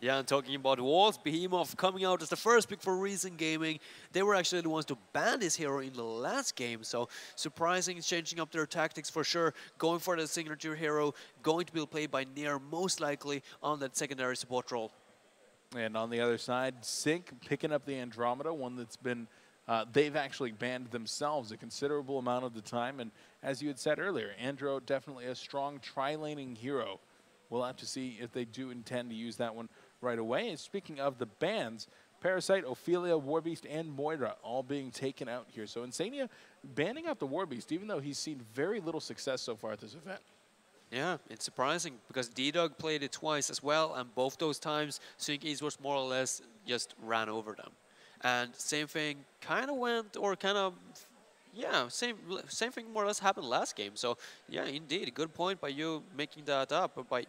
Yeah, and talking about walls, Behemoth coming out as the first pick for Reason Gaming. They were actually the ones to ban this hero in the last game, so surprising, changing up their tactics for sure, going for the signature hero, going to be played by Nier most likely on that secondary support role. And on the other side, Sync picking up the Andromeda, one that's been, they've actually banned themselves a considerable amount of the time. And as you had said earlier, Andro definitely a strong tri-laning hero. We'll have to see if they do intend to use that one right away. And speaking of the bans, Parasite, Ophelia, Warbeast, and Moira all being taken out here. So Insania banning out the Warbeast, even though he's seen very little success so far at this event. Yeah, it's surprising because D-Dog played it twice as well, and both those times Sync Esports more or less just ran over them. And same thing kind of went, or kind of, yeah, same thing more or less happened last game. So yeah, indeed, good point by you making that up. But by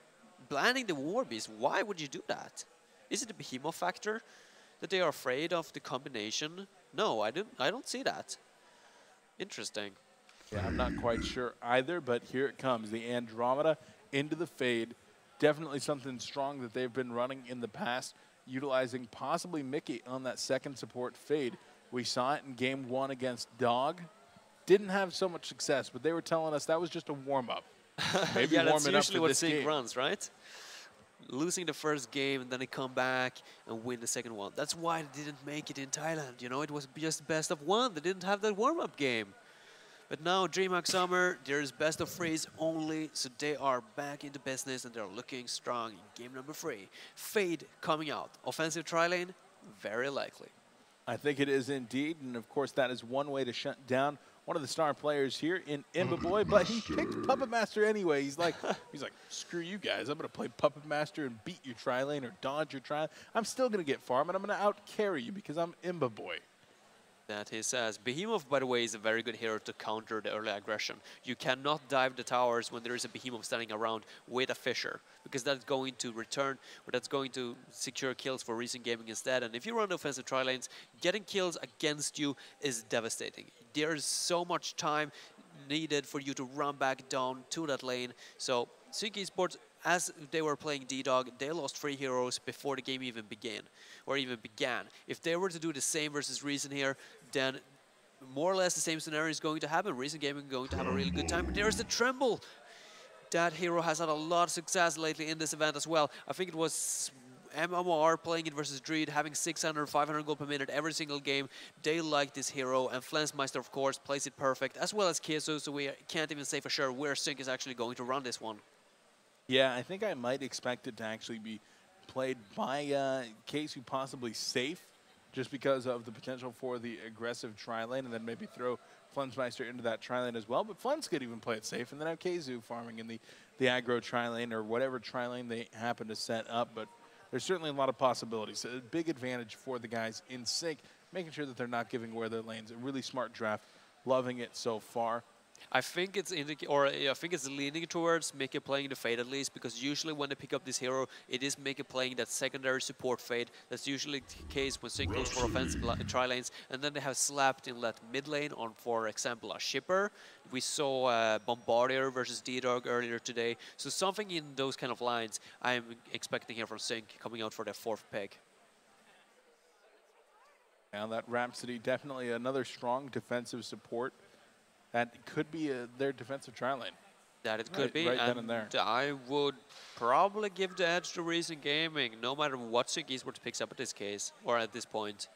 banning the Warbeast, why would you do that? Is it the Behemoth factor that they are afraid of the combination? No, I don't see that. Interesting. Yeah, I'm not quite sure either, but here it comes. The Andromeda into the Fade. Definitely something strong that they've been running in the past, utilizing possibly Mickey on that second support Fade. We saw it in game 1 against Dog. Didn't have so much success, but they were telling us that was just a warm-up. Maybe yeah, that's warming up usually for what this Sync game. runs, right? Losing the first game and then they come back and win the second one. That's why they didn't make it in Thailand. You know, it was just best of one. They didn't have that warm-up game. But now DreamHack Summer, there's best of threes only, so they are back into business and they're looking strong in game number 3. Fade coming out. Offensive tri-lane, very likely. I think it is indeed, and of course that is one way to shut down one of the star players here in Imbaboy, but he picked Puppet Master anyway. He's like, screw you guys. I'm going to play Puppet Master and beat your tri-lane or dodge your tri-lane. I'm still going to get farm, and I'm going to out-carry you because I'm Imbaboy. That he says. Behemoth, by the way, is a very good hero to counter the early aggression. You cannot dive the towers when there is a Behemoth standing around with a Fisher, because that's going to return, or that's going to secure kills for Reason Gaming instead. And if you run offensive tri-lanes, getting kills against you is devastating. There's so much time needed for you to run back down to that lane. So Sync Esports, as they were playing D-Dog, they lost 3 heroes before the game even began. If they were to do the same versus Reason here, then more or less the same scenario is going to happen. Reason Gaming is going to have a really good time. But there's the Tremble. That hero has had a lot of success lately in this event as well. I think it was MMR playing it versus Dreed, having 600, 500 gold per minute every single game. They like this hero, and Flensmeister, of course, plays it perfect, as well as Kisu, so we can't even say for sure where Sync is actually going to run this one. Yeah, I think I might expect it to actually be played by Kisu, possibly safe, just because of the potential for the aggressive tri-lane, and then maybe throw Flensmeister into that tri-lane as well. But Flens could even play it safe, and then have Kisu farming in the aggro tri-lane or whatever tri-lane they happen to set up. But there's certainly a lot of possibilities. A big advantage for the guys in Sync, making sure that they're not giving away their lanes. A really smart draft. Loving it so far. I think it's leaning towards Mickey playing the Fade at least, because usually when they pick up this hero, it is Mickey playing that secondary support Fade. That's usually the case when Sync goes for offensive tri-lanes, and then they have slapped in that mid lane on, for example, a Shipper. We saw Bombardier versus D-Dog earlier today. So something in those kind of lines I'm expecting here from Sync coming out for their 4th pick. Now that Rhapsody, definitely another strong defensive support. That could be their defensive tri-lane. That it could be. Right then and there. I would probably give the edge to Reason Gaming, no matter what Sync Esports picks up at this case, or at this point.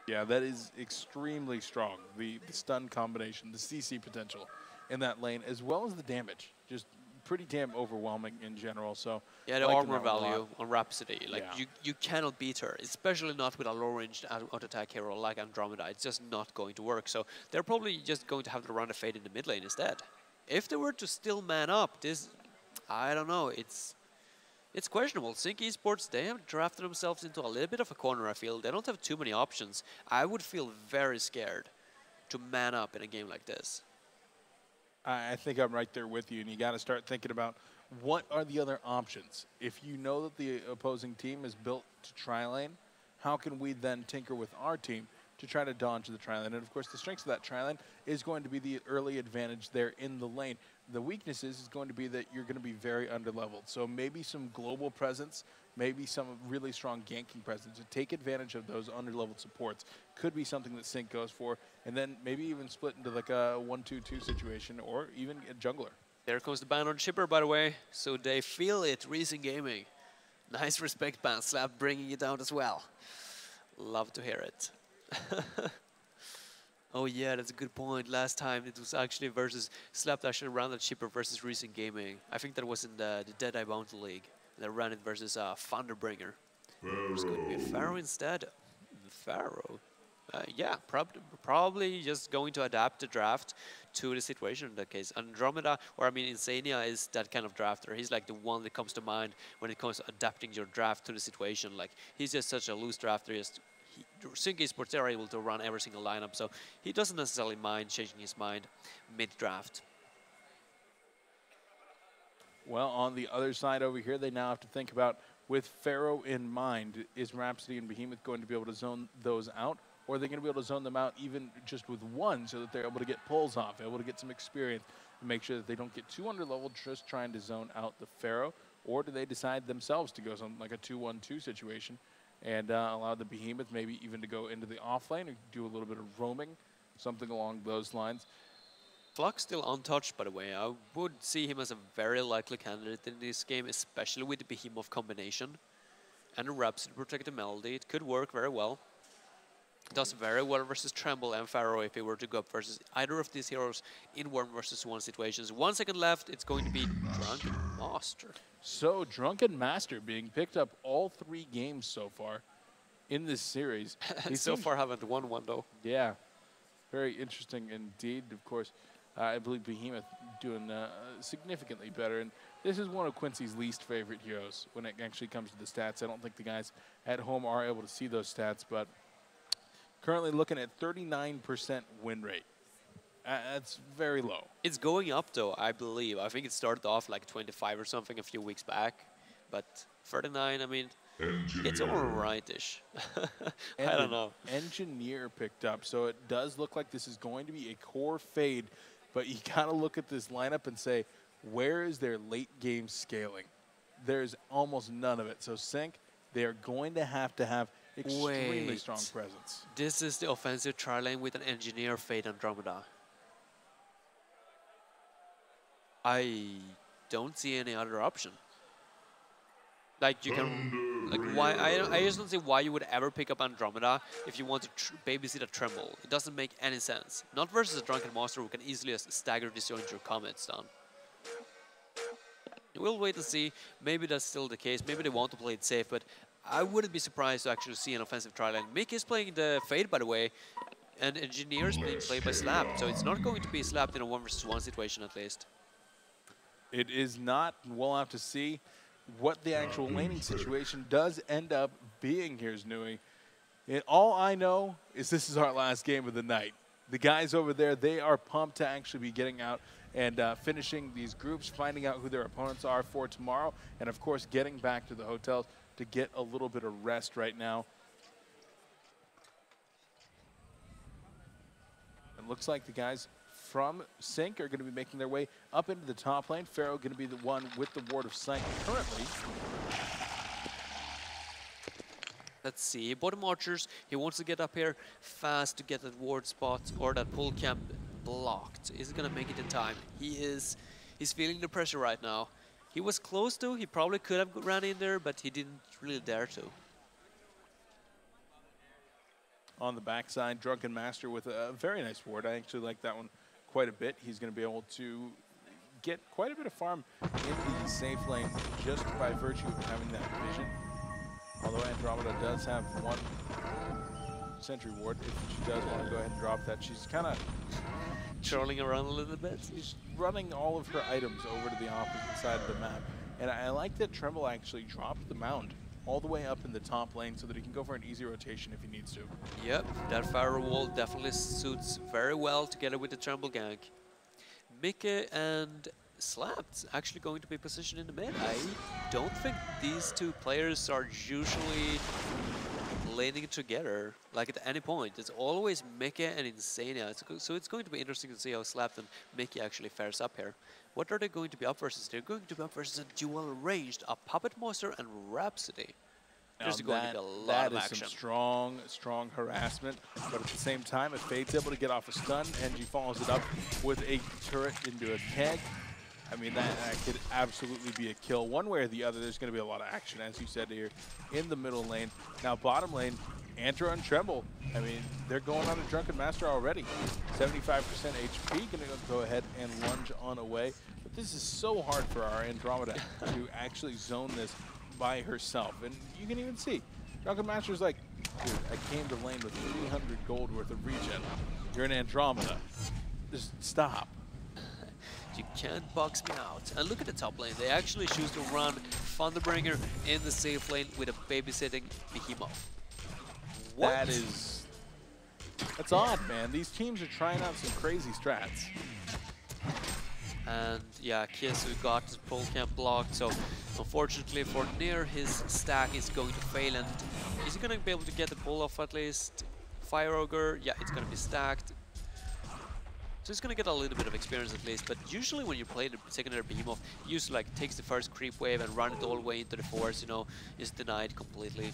Yeah, that is extremely strong. The stun combination, the CC potential in that lane, as well as the damage. Just pretty damn overwhelming in general. So yeah, the armor value on Rhapsody, like you cannot beat her, especially not with a low-ranged auto-attack hero like Andromeda. It's just not going to work. So they're probably just going to have to run a Fade in the mid lane instead. If they were to still man up, this, I don't know, it's questionable. Sync Esports, they have drafted themselves into a little bit of a corner, I feel. They don't have too many options. I would feel very scared to man up in a game like this. I think I'm right there with you, and you got to start thinking about what are the other options. If you know that the opposing team is built to tri-lane, how can we then tinker with our team to try to dodge the tri-lane? And of course, the strengths of that tri-lane is going to be the early advantage there in the lane. The weaknesses is going to be that you're going to be very underleveled. So maybe some global presence maybe some really strong ganking presence to take advantage of those underleveled supports could be something that Sync goes for, and then maybe even split into like a 1-2-2 situation or even a jungler. There comes the ban on Chipper, by the way, so they feel it. Reason Gaming. Nice respect ban, Slap bringing it down as well. Love to hear it. Oh yeah, that's a good point. Last time it was actually versus Slap actually ran that Chipper versus Reason Gaming. I think that was in the Deadeye Bounty League. They ran it versus Thunderbringer. It's going to be a Pharaoh instead. Pharaoh. Yeah, probably just going to adapt the draft to the situation in that case. Andromeda, or I mean Insania, is that kind of drafter. He's like the one that comes to mind when it comes to adapting your draft to the situation. Like, he's just such a loose drafter. Sync Esports are able to run every single lineup, so he doesn't necessarily mind changing his mind mid-draft. Well, on the other side over here, they now have to think about, with Pharaoh in mind, is Rhapsody and Behemoth going to be able to zone those out? Or are they going to be able to zone them out even just with one so that they're able to get pulls off, able to get some experience and make sure that they don't get too underleveled just trying to zone out the Pharaoh? Or do they decide themselves to go something like a 2-1-2 situation and allow the Behemoth maybe even to go into the off lane or do a little bit of roaming, something along those lines? Flux still untouched, by the way. I would see him as a very likely candidate in this game, especially with the Behemoth combination. And the Rhapsody Protect the Melody. It could work very well. Does very well versus Tremble and Pharaoh if he were to go up versus either of these heroes in 1 versus 1 situations. 1 second left, it's going to be Drunken Master. So, Drunken Master being picked up all 3 games so far in this series. He so far haven't won one, though. Yeah, very interesting indeed. Of course, I believe Behemoth doing significantly better. And this is one of Quincy's least favorite heroes when it actually comes to the stats. I don't think the guys at home are able to see those stats, but currently looking at 39% win rate. That's very low. It's going up, though, I believe. I think it started off like 25 or something a few weeks back. But 39, I mean, it's all right-ish. I don't know. Engineer picked up, so it does look like this is going to be a core fade. But you got to look at this lineup and say, where is their late-game scaling? There's almost none of it. So Sync, they are going to have extremely strong presence. This is the offensive tri-lane with an Engineer Fade Andromeda. I don't see any other option. Like, you can, like, why? I just don't see why you would ever pick up Andromeda if you want to babysit a Tremble. It doesn't make any sense. Not versus a Drunken Master who can easily stagger disjoint your comets down. We'll wait and see. Maybe that's still the case. Maybe they want to play it safe, but I wouldn't be surprised to actually see an offensive tri-lane. Mick is playing the Fade, by the way, and Engineer is being played by Slap, so it's not going to be slapped in a 1 versus 1 situation at least. It is not. We'll have to see what the actual laning situation does end up being here, Znui. And all I know is this is our last game of the night. The guys over there, they are pumped to actually be getting out and finishing these groups, finding out who their opponents are for tomorrow, and of course getting back to the hotels to get a little bit of rest right now. It looks like the guys from Sync are going to be making their way up into the top lane. Pharaoh going to be the one with the Ward of Sight currently. Let's see, bottom archers, he wants to get up here fast to get that ward spot or that pull camp blocked. Is he gonna make it in time? He's feeling the pressure right now. He was close to, he probably could have ran in there, but he didn't really dare to. On the backside, Drunken Master with a very nice ward. I actually like that one quite a bit. He's gonna be able to get quite a bit of farm in the safe lane just by virtue of having that vision. Although Andromeda does have 1 sentry ward, if she does want to go ahead and drop that. She's kind of trolling around a little bit. She's running all of her items over to the opposite side of the map. And I like that Tremble actually dropped the mound all the way up in the top lane so that he can go for an easy rotation if he needs to. Yep, that firewall definitely suits very well together with the Tremble gank. Mickey and Slap's actually going to be positioned in the mid. I don't think these two players are usually laning together, like at any point. It's always Mickey and Insania. So it's going to be interesting to see how Slapped and Mickey actually fares up here. What are they going to be up versus? They're going to be up versus a dual ranged, a Puppet Master and Rhapsody. There's going to be a lot of action. That is some strong harassment, but at the same time, if Fade's able to get off a stun, NG follows it up with a turret into a keg. I mean, that could absolutely be a kill. One way or the other, there's going to be a lot of action, as you said here, in the middle lane. Now, bottom lane, Antro and Tremble, I mean, they're going on a Drunken Master already. 75% HP, going to go ahead and lunge on away. But this is so hard for our Andromeda to actually zone this by herself. And you can even see, Drunken Master's like, dude, I came to lane with 300 gold worth of regen. You're an Andromeda. Just stop. You can't box me out. And look at the top lane. They actually choose to run Thunderbringer in the safe lane with a babysitting Behemoth. What? That's odd, man. These teams are trying out some crazy strats. And yeah, Kiss, who got his pole camp blocked, so unfortunately for Nair, his stack is going to fail. And is he going to be able to get the pull off at least? Fire Ogre, yeah, it's going to be stacked. So he's going to get a little bit of experience at least, but usually when you play the secondary Behemoth, he usually like takes the first creep wave and run it all the way into the force, you know, is denied completely.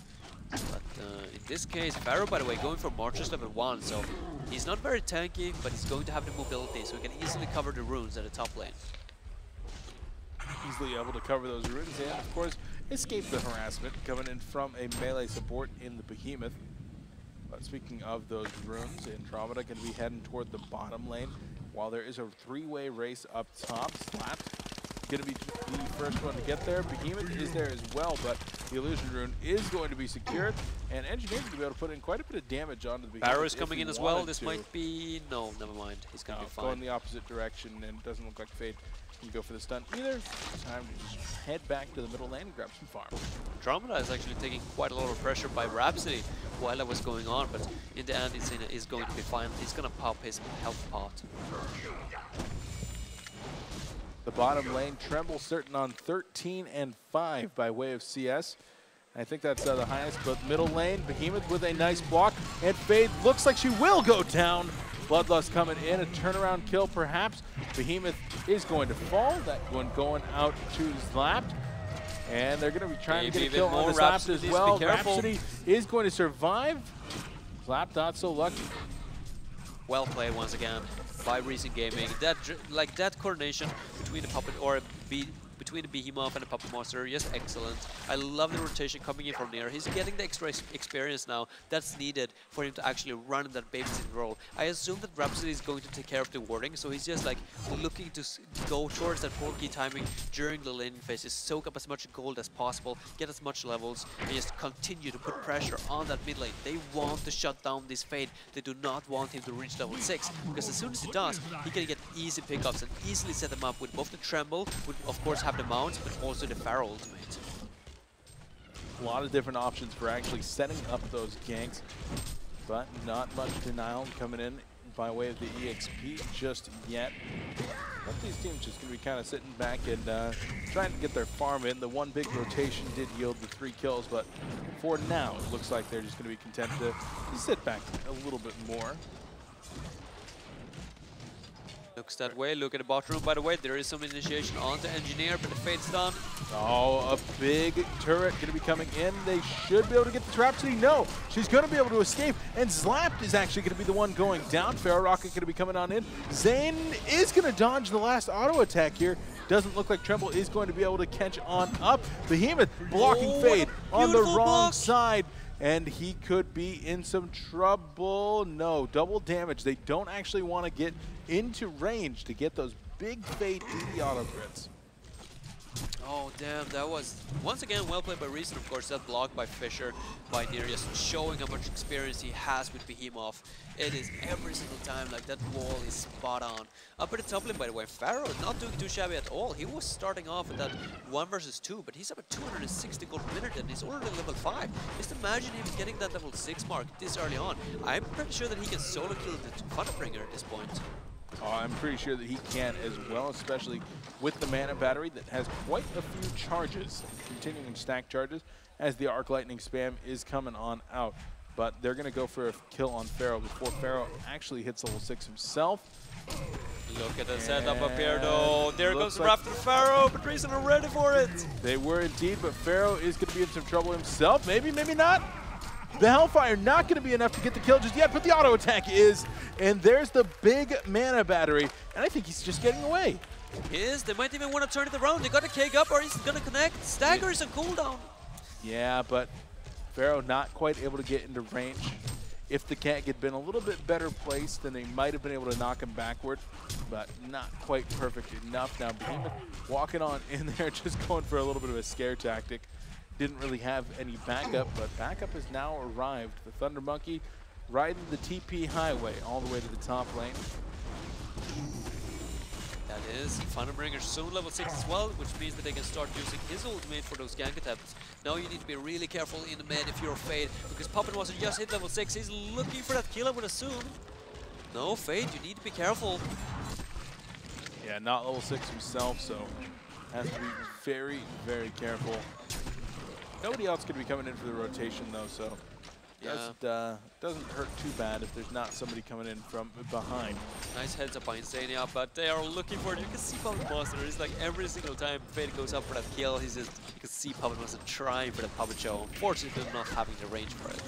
But in this case, Pharaoh, by the way, going for Marches level 1, so he's not very tanky, but he's going to have the mobility, so he can easily cover the runes at the top lane. Easily able to cover those runes and, of course, escape the harassment coming in from a melee support in the Behemoth. But speaking of those runes, Andromeda going to be heading toward the bottom lane, while there is a three-way race up top. Slapped going to be the first one to get there. Behemoth is there as well, but the illusion rune is going to be secured, and Engineer going to be able to put in quite a bit of damage onto the Behemoth. Barrow's coming in as well. This might be... No, never mind. He's going to be fine. Going the opposite direction, and it doesn't look like Fade can go for the stun either. Time to just head back to the middle lane and grab some farm. Andromeda is actually taking quite a lot of pressure by Rhapsody while that was going on, but in the end, Insania is going to be fine. He's going to pop his health pot. The bottom lane, Tremble certain on 13 and 5 by way of CS. I think that's the highest, but middle lane, Behemoth with a nice block, and Fade looks like she will go down. Bloodlust coming in, a turnaround kill perhaps. Behemoth is going to fall. That one going out to Slapped. And they're going to be trying to get a kill on the Slapped as well. Rhapsody is going to survive. Slapped not so lucky. Well played once again by Recent Gaming. That coordination between the puppet between the Behemoth and the Puppet Master, just excellent. I love the rotation coming in from Nair. He's getting the extra experience now that's needed for him to actually run that babysitting role. I assume that Rhapsody is going to take care of the warding, so he's just like looking to go towards that portkey timing during the laning phase, just soak up as much gold as possible, get as much levels, and just continue to put pressure on that mid lane. They want to shut down this Fade. They do not want him to reach level 6, because as soon as he does, he can get easy pickups and easily set them up with both the Tremble, with of course have the mounts, but also the Pharaoh ultimate. A lot of different options for actually setting up those ganks, but not much denial coming in by way of the EXP just yet. Both these teams just going to be kind of sitting back and trying to get their farm in. The one big rotation did yield the 3 kills, but for now, it looks like they're just going to be content to sit back a little bit more. Looks that way. Look at the bot room, by the way. There is some initiation on the Engineer, but the Fade's done. Oh, a big turret going to be coming in. They should be able to get the Rhapsody. No, she's going to be able to escape. And Slapped is actually going to be the one going down. Pharaoh Rocket going to be coming on in. Zane is going to dodge the last auto attack here. Doesn't look like Tremble is going to be able to catch on up. Behemoth blocking Fade on the wrong side. And he could be in some trouble. No, double damage. They don't actually want to get into range to get those big Fade DD auto crits. Oh, damn, that was, once again, well played by Reason, of course. That block by Fisher, by Nair, just showing how much experience he has with Behemoth. It is every single time, like, that wall is spot on. Up at the top lane, by the way, Pharaoh not doing too shabby at all. He was starting off at that 1 versus 2, but he's up at 260 gold per minute, and he's already level 5. Just imagine him getting that level 6 mark this early on. I'm pretty sure that he can solo kill the Thunderbringer at this point. Oh, I'm pretty sure that he can as well, especially with the mana battery that has quite a few charges, continuing stack charges. as the Arc Lightning spam is coming on out. But they're going to go for a kill on Pharaoh before Pharaoh actually hits level 6 himself. Look at the setup up here, though. There goes the Raptor Pharaoh, but Reason are ready for it. They were indeed, but Pharaoh is going to be in some trouble himself. Maybe, maybe not. The Hellfire not going to be enough to get the kill just yet, but the auto attack is. And there's the big mana battery, and I think he's just getting away. He is. They might even want to turn it around. They got a cake up, or he's going to connect. Stagger is a cooldown. Yeah, but Pharaoh not quite able to get into range. If the Keg had been a little bit better placed, then they might have been able to knock him backward, but not quite perfect enough. Now, Behemoth walking on in there, just going for a little bit of a scare tactic. Didn't really have any backup, but backup has now arrived. The Thunder Monkey riding the TP highway all the way to the top lane. That is Thunderbringer soon level 6 as well, which means that they can start using his ultimate for those gank attempts. Now you need to be really careful in the mid if you're Fade, because Puppet wasn't just hit level 6, he's looking for that kill, I would assume. No, Fade, you need to be careful. Yeah, not level 6 himself, so has to be very, very careful. Nobody else could be coming in for the rotation though, so doesn't hurt too bad if there's not somebody coming in from behind. Nice heads up by Insania, but they are looking for it. You can see Puppet Monster. It's like every single time Fade goes up for that kill, he's just, you can see Puppet Monster trying for that Puppet Show. Unfortunately, not having the range for it.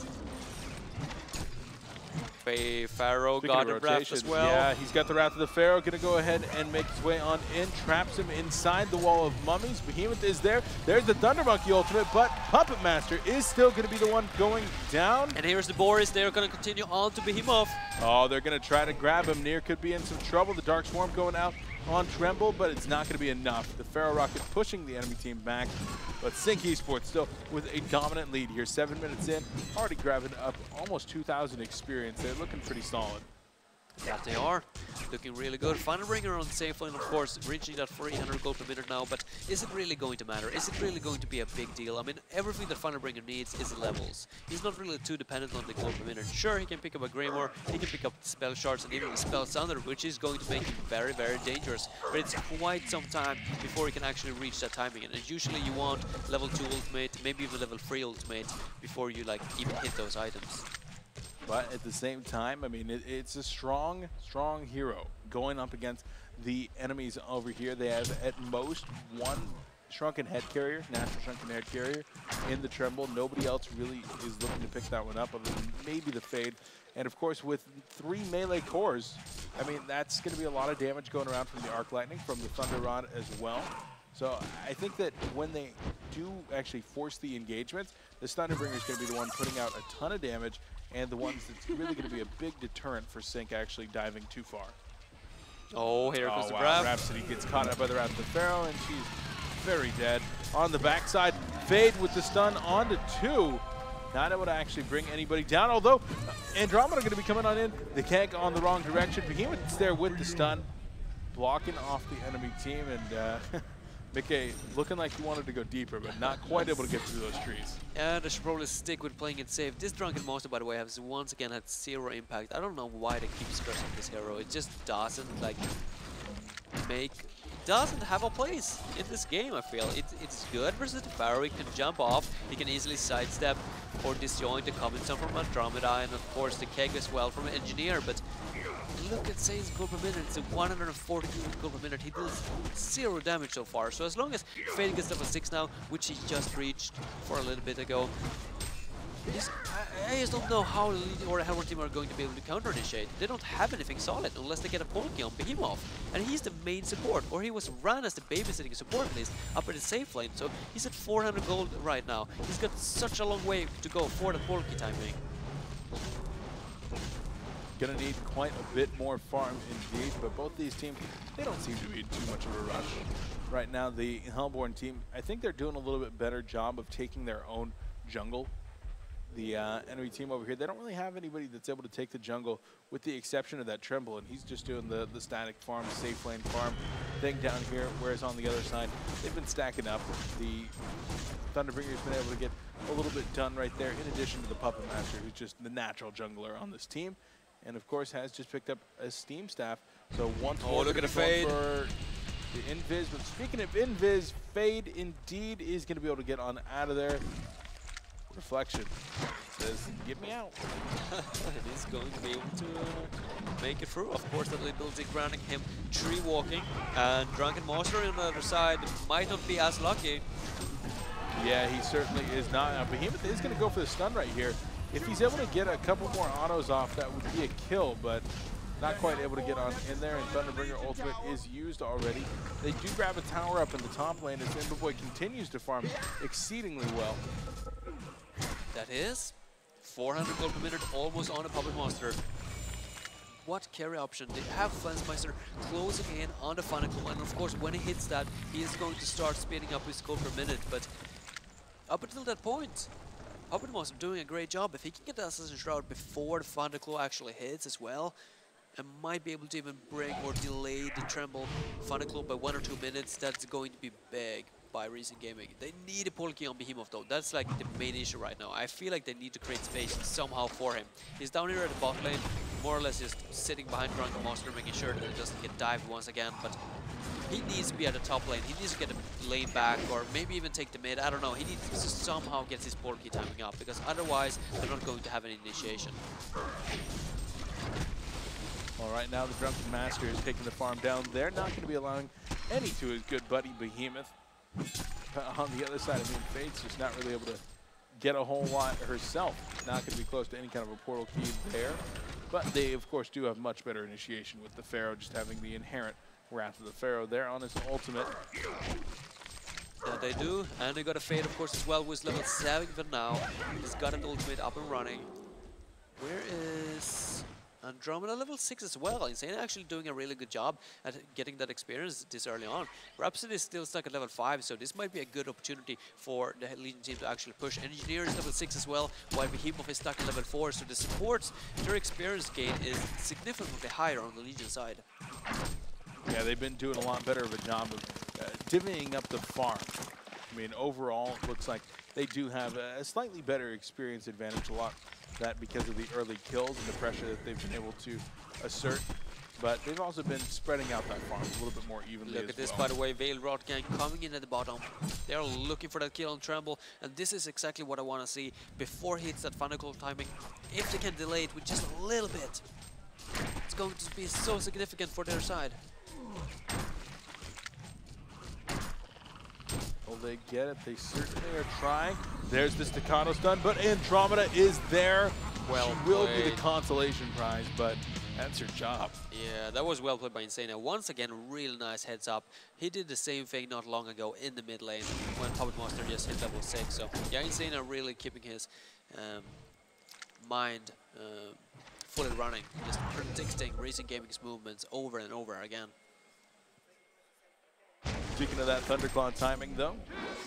Pharaoh got the Wrath as well. Yeah, he's got the Wrath of the Pharaoh. Going to go ahead and make his way on in. Traps him inside the wall of mummies. Behemoth is there. There's the Thunder Monkey ultimate, but Puppet Master is still going to be the one going down. And here's the Boris. They're going to continue on to Behemoth. Oh, they're going to try to grab him. Nier could be in some trouble. The Dark Swarm going out on Tremble, but it's not going to be enough. The Pharaoh Rocket pushing the enemy team back, but Sync Esports still with a dominant lead here. 7 minutes in, already grabbing up almost 2,000 experience. They're looking pretty solid. That they are. Looking really good. Thunderbringer on safe lane, of course, reaching that 300 gold per minute now, but is it really going to matter? Is it really going to be a big deal? I mean, everything that Thunderbringer needs is levels. He's not really too dependent on the gold per minute. Sure, he can pick up a Grimoire, he can pick up spell shards and even the spell sounder, which is going to make him very, very dangerous. But it's quite some time before he can actually reach that timing. And usually you want level 2 ultimate, maybe even level 3 ultimate, before you like even hit those items. But at the same time, I mean, it's a strong, strong hero going up against the enemies over here. They have at most one Shrunken Head Carrier, natural Shrunken Head Carrier in the Tremble. Nobody else really is looking to pick that one up other than maybe the Fade. And of course, with 3 melee cores, I mean, that's going to be a lot of damage going around from the Arc Lightning, from the Thunder Rod as well. So I think that when they do actually force the engagements, this Thunderbringer is going to be the one putting out a ton of damage, and the ones that's really going to be a big deterrent for Sync actually diving too far. Oh, here comes the Wrath. Rhapsody gets caught up by the Wrath of the Pharaoh, and she's very dead. On the backside, Fade with the stun onto 2. Not able to actually bring anybody down, although Andromeda going to be coming on in. The Keg on the wrong direction. Behemoth's there with the stun, blocking off the enemy team, and Mickey looking like he wanted to go deeper, but not quite able to get through those trees. Yeah, they should probably stick with playing it safe. This Drunken Monster, by the way, has once again had 0 impact. I don't know why they keep stressing this hero. It just doesn't like doesn't have a place in this game, I feel. It's good versus the Pharaoh. He can jump off, he can easily sidestep or disjoint the coming stone from Andromeda, and of course the Keg as well from Engineer, but look at Saint's gold per minute. It's a 140 gold per minute. He deals 0 damage so far. So as long as Fade gets level 6 now, which he just reached for a little bit ago, I just don't know how Legion or Hellborn team are going to be able to counter-initiate. They don't have anything solid unless they get a Polky on Behemoth. And he's the main support, or he was run as the babysitting support at least, up in the safe lane. So he's at 400 gold right now. He's got such a long way to go for the Polky timing. Gonna need quite a bit more farm indeed, but both these teams, they don't seem to be in too much of a rush. Right now, the Hellborn team, I think they're doing a little bit better job of taking their own jungle. The enemy team over here, they don't really have anybody that's able to take the jungle, with the exception of that Tremble, and he's just doing the static farm, safe lane farm thing down here, whereas on the other side, they've been stacking up. The Thunderbringer's been able to get a little bit done right there, in addition to the Puppet Master, who's just the natural jungler on this team. And of course has just picked up a Steam staff. So once more, look at the Fade for the Invis. But speaking of Invis, Fade indeed is going to be able to get on out of there. Reflection says, get me out. And he's going to be able to make it through. Of course, that ability granting him tree walking. And Drunken Monster on the other side might not be as lucky. Yeah, he certainly is not. Now, Behemoth is going to go for the stun right here. If he's able to get a couple more autos off, that would be a kill, but not quite able to get on in there, and Thunderbringer ultimate is used already. They do grab a tower up in the top lane as Imberboy continues to farm exceedingly well. That is 400 gold per minute, almost on a Puppet Monster. What carry option? They have Flensmeister closing in on the Funicle, and of course when he hits that, he is going to start speeding up his gold per minute, but up until that point, Puppet Monster doing a great job. If he can get the Assassin's Shroud before the Thunderclaw actually hits as well, and might be able to even break or delay the Tremble Thunderclaw by 1 or 2 minutes, that's going to be big by Recent Gaming. They need a Polki on Behemoth though. That's like the main issue right now. I feel like they need to create space somehow for him. He's down here at the bot lane, more or less just sitting behind Drunken Monster, making sure that he doesn't get dived once again, but he needs to be at the top lane. He needs to get the lane back, or maybe even take the mid. I don't know. He needs to somehow get his Polki timing up, because otherwise they're not going to have an initiation. All right, now the Drunken Master is taking the farm down. They're not going to be allowing any to his good buddy Behemoth. On the other side, I mean, Fate's just not really able to get a whole lot herself. Not going to be close to any kind of a portal key there. But they, of course, do have much better initiation with the Pharaoh, just having the inherent Wrath of the Pharaoh there on his ultimate. Yeah, they do. And they got a Fate, of course, as well, who's level 7 for now. He's got an ultimate up and running. Where is Andromeda? Level 6 as well. Insane actually doing a really good job at getting that experience this early on. Rhapsody is still stuck at level 5, so this might be a good opportunity for the Legion team to actually push. Engineer is level 6 as well, while Behemoth is stuck at level 4, so the supports, their experience gain is significantly higher on the Legion side. Yeah, they've been doing a lot better of a job of divvying up the farm. I mean, overall, it looks like they do have a slightly better experience advantage, a lot of that because of the early kills and the pressure that they've been able to assert. But they've also been spreading out that farm a little bit more evenly. Look at this, by the way, Veil Rot Gang coming in at the bottom. They're looking for that kill on Tremble, and this is exactly what I want to see before he hits that Funicle timing. If they can delay it with just a little bit, it's going to be so significant for their side. Will they get it? They certainly are trying. There's the staccato stun, but Andromeda is there. Well she will played. be the consolation prize, but that's her job. Yeah, that was well played by Insane. Once again, real nice heads up. He did the same thing not long ago in the mid lane when Puppet Monster just hit level 6. So yeah, Insane are really keeping his mind fully running, just predicting Recent Gaming's movements over and over again. Speaking of that Thunderclaw timing, though,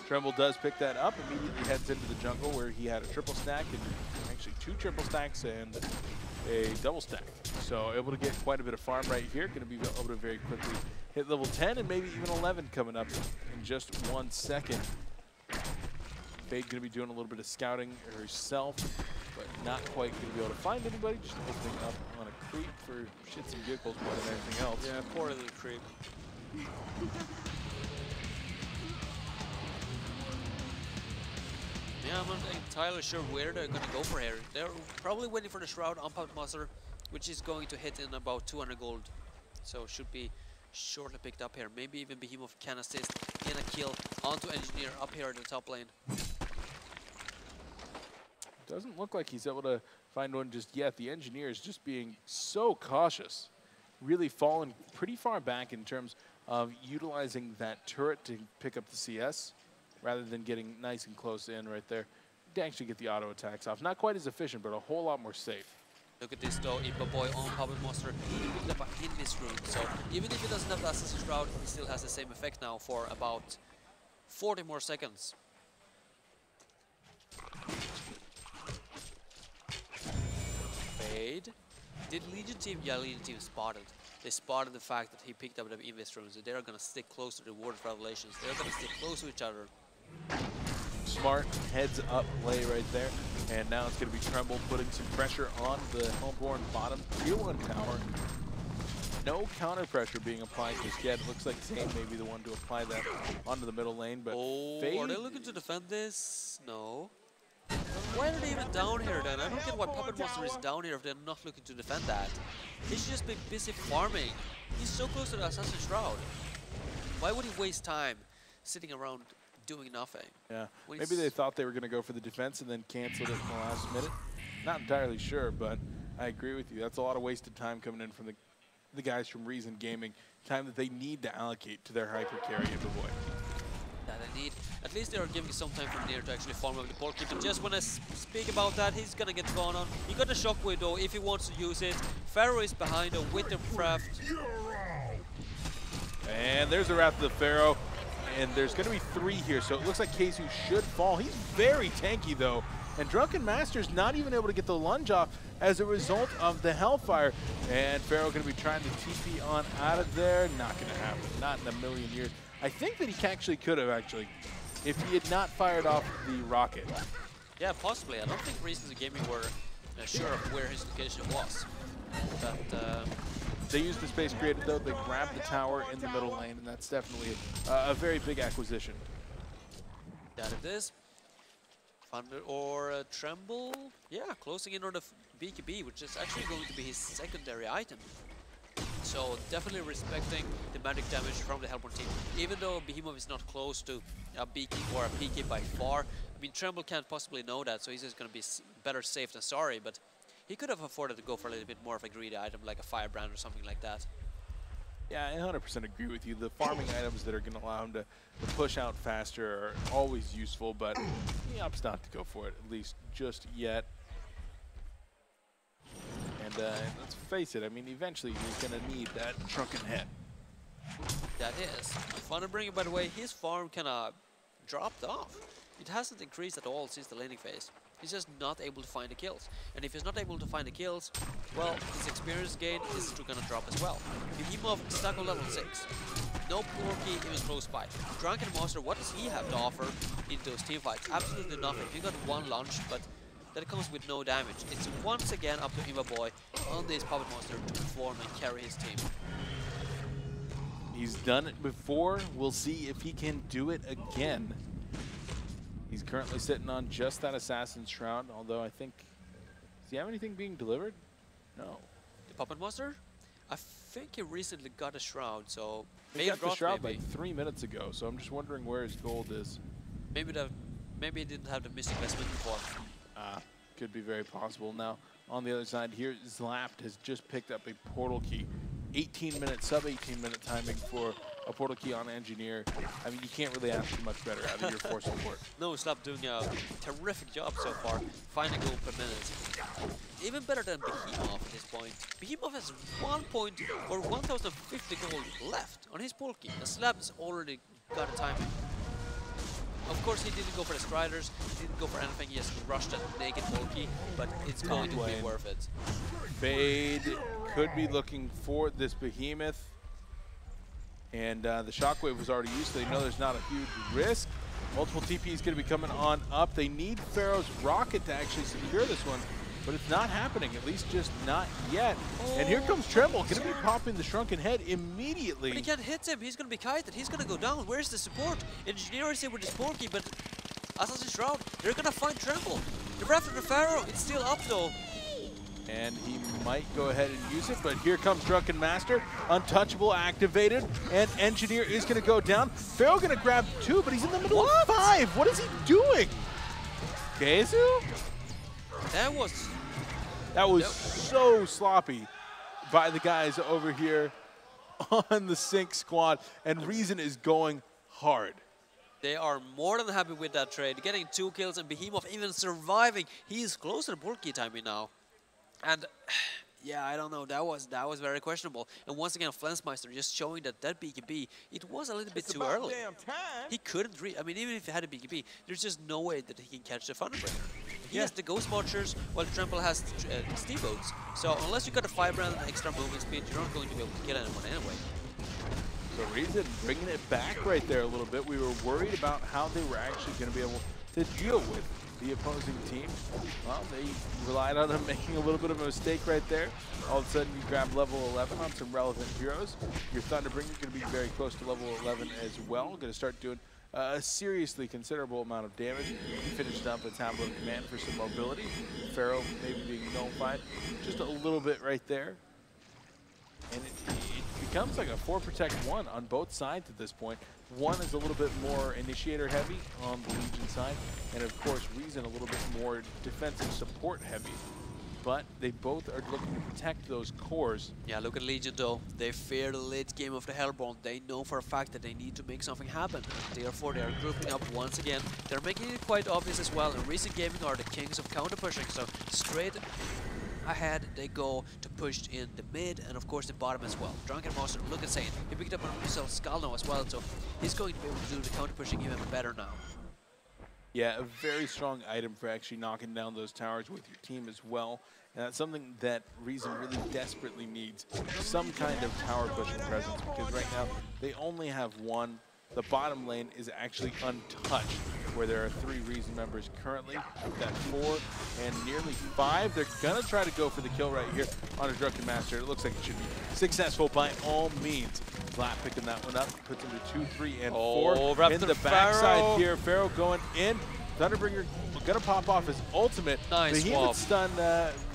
Tremble does pick that up, immediately heads into the jungle where he had a triple stack, and actually 2 triple stacks and a double stack. So able to get quite a bit of farm right here, going to be able to very quickly hit level 10 and maybe even 11 coming up in just 1 second. Fade going to be doing a little bit of scouting herself, but not quite going to be able to find anybody, just opening up on a creep for shits and giggles more than anything else. Yeah, poor little creep. Yeah, I'm not entirely sure where they're going to go for here. They're probably waiting for the Shroud on Puppet Monster, which is going to hit in about 200 gold. So should be shortly picked up here. Maybe even Behemoth can assist in a kill onto Engineer up here in the top lane. Doesn't look like he's able to find one just yet. The Engineer is just being so cautious. Really fallen pretty far back in terms of utilizing that turret to pick up the CS, rather than getting nice and close in right there to actually get the auto attacks off. Not quite as efficient, but a whole lot more safe. Look at this though, Imberboy on Puppet Monster. He picked up in this room, so even if he doesn't have the Assassin's Shroud, he still has the same effect now for about 40 more seconds. Fade. Did Legion team? Yeah, Legion team spotted. They spotted the fact that he picked up the Invis runes. They're going to stick close to the Ward of Revelations. They're going to stick close to each other. Smart heads up play right there. And now it's going to be Tremble putting some pressure on the Homeborn bottom tier 1 tower. No counter pressure being applied just yet. It looks like Zane may be the one to apply that onto the middle lane. But oh, Fade, are they looking to defend this? No. They're even down here then? I don't get why Puppet Monster is down here if they're not looking to defend that. He should just be busy farming. He's so close to the Assassin's Shroud. Why would he waste time sitting around doing nothing? Yeah, maybe they thought they were going to go for the defense and then canceled it in the last minute. Not entirely sure, but I agree with you. That's a lot of wasted time coming in from the guys from Reason Gaming. Time that they need to allocate to their hyper carry and avoid. That they need. At least they are giving some time for Nier to actually farm over the Porky. But just when I speak about that, he's gonna get gone on. He got a Shockwave though if he wants to use it. Pharaoh is behind though with the craft. And there's the Wrath of the Pharaoh. And there's gonna be 3 here, so it looks like Keizu should fall. He's very tanky though. And Drunken Master's not even able to get the lunge off as a result of the Hellfire. And Pharaoh going to be trying to TP on out of there. Not going to happen. Not in a million years. I think that he actually could have, if he had not fired off the rocket. Yeah, possibly. I don't think Reasons Gaming were sure of where his location was. But they used the space created, though. They grabbed the tower in the middle lane, and that's definitely a very big acquisition. That it is. Thunder or Tremble, yeah, closing in on the BKB, which is actually going to be his secondary item. So definitely respecting the magic damage from the Hellborn team. Even though Behemoth is not close to a BK or a PK by far, I mean, Tremble can't possibly know that, so he's just going to be better safe than sorry, but he could have afforded to go for a little bit more of a greedy item, like a Firebrand or something like that. Yeah, I 100% agree with you. The farming items that are going to allow him to push out faster are always useful, but he opts not to go for it, at least just yet. And let's face it, I mean, eventually he's going to need that Drunken Head. That is. Thunderbringer, by the way, his farm kind of dropped off. It hasn't increased at all since the laning phase. He's just not able to find the kills. And if he's not able to find the kills, well, his experience gain is going to drop as well. Behemoth stuck on level 6. No Porky even close by. Drunken Monster, what does he have to offer in those teamfights? Absolutely nothing. He got 1 launch, but that comes with no damage. It's once again up to Imaboy on this Puppet Monster to perform and carry his team. He's done it before. We'll see if he can do it again. He's currently sitting on just that Assassin's Shroud, although I think... Does he have anything being delivered? No. The Puppet Monster? I think he recently got a Shroud, so... He got the Shroud like 3 minutes ago, so I'm just wondering where his gold is. Maybe he didn't have the misinvestment before. Could be very possible. Now, on the other side here, Zlapt has just picked up a portal key. 18-minute, sub-18-minute timing for a portal key on Engineer. I mean, you can't really ask for much better out of your force support. No, Zlapt doing a terrific job so far, finding gold per minute. Even better than Behemoth at this point. Behemoth has 1,050 gold left on his portal key. And Zlapt already got a timing. Of course, he didn't go for the Striders, he didn't go for anything, he just rushed that naked bulky, but it's going to be worth it. Fade could be looking for this Behemoth, and the Shockwave was already used, so they know there's not a huge risk. Multiple TP is going to be coming on up. They need Pharaoh's Rocket to actually secure this one, but it's not happening, at least just not yet. Oh, and here comes Tremble, going to be popping the Shrunken Head immediately. But he can't hit him, he's going to be kited, he's going to go down. Where's the support? Engineer is here with his Porky, but Assassin's Shroud, they're going to find Tremble. The Wrath of the Pharaoh, it's still up though. And he might go ahead and use it, but here comes Drunken Master, Untouchable activated, and Engineer is going to go down. Pharaoh going to grab 2, but he's in the middle of 5. What is he doing? Keizu? That was so sloppy by the guys over here on the Sync squad, and Reason is going hard. They are more than happy with that trade, getting 2 kills and Behemoth even surviving. He's close to the bulky timing now. And yeah, I don't know, that was very questionable. And once again, Flensmeister just showing that BKB, it was a little bit too early. He couldn't read, I mean, even if he had a BKB, there's just no way that he can catch the Thunderbringer. He has the Ghost Marchers, while Trample has Steamboats. So unless you got a Firebrand and extra movement speed, you're not going to be able to kill anyone anyway. So Reason bringing it back right there a little bit. We were worried about how they were actually going to be able to deal with the opposing team. Well, they relied on them making a little bit of a mistake right there. All of a sudden, you grab level 11 on some relevant heroes. Your Thunderbringer going to be very close to level 11 as well. Going to start doing a seriously considerable amount of damage. He finished up a tablet of command for some mobility. Pharaoh maybe being nullified just a little bit right there. And it becomes like a 4-protect-1 on both sides at this point. One is a little bit more initiator heavy on the Legion side, and of course Reason a little bit more defensive support heavy. But they both are looking to protect those cores. Yeah, look at Legion though. They fear the late game of the Hellborn. They know for a fact that they need to make something happen. Therefore, they are grouping up once again. They're making it quite obvious as well. And Reason Gaming are the kings of counter-pushing, so straight ahead they go to push in the mid and of course the bottom as well. Drunken Monster, look insane. He picked up on himself Skull now as well, so he's going to be able to do the counter-pushing even better now. Yeah, a very strong item for actually knocking down those towers with your team as well. And that's something that Reason really desperately needs, some kind of tower pushing presence, because right now they only have one. The bottom lane is actually untouched, where there are 3 Reason members currently. With that 4 and nearly 5. They're going to try to go for the kill right here on a Drunken Master. It looks like it should be successful by all means. Flat picking that one up, puts him to 2, 3, and 4. In the backside here, Pharaoh going in. Thunderbringer going to pop off his ultimate. Nice Behemoth stun,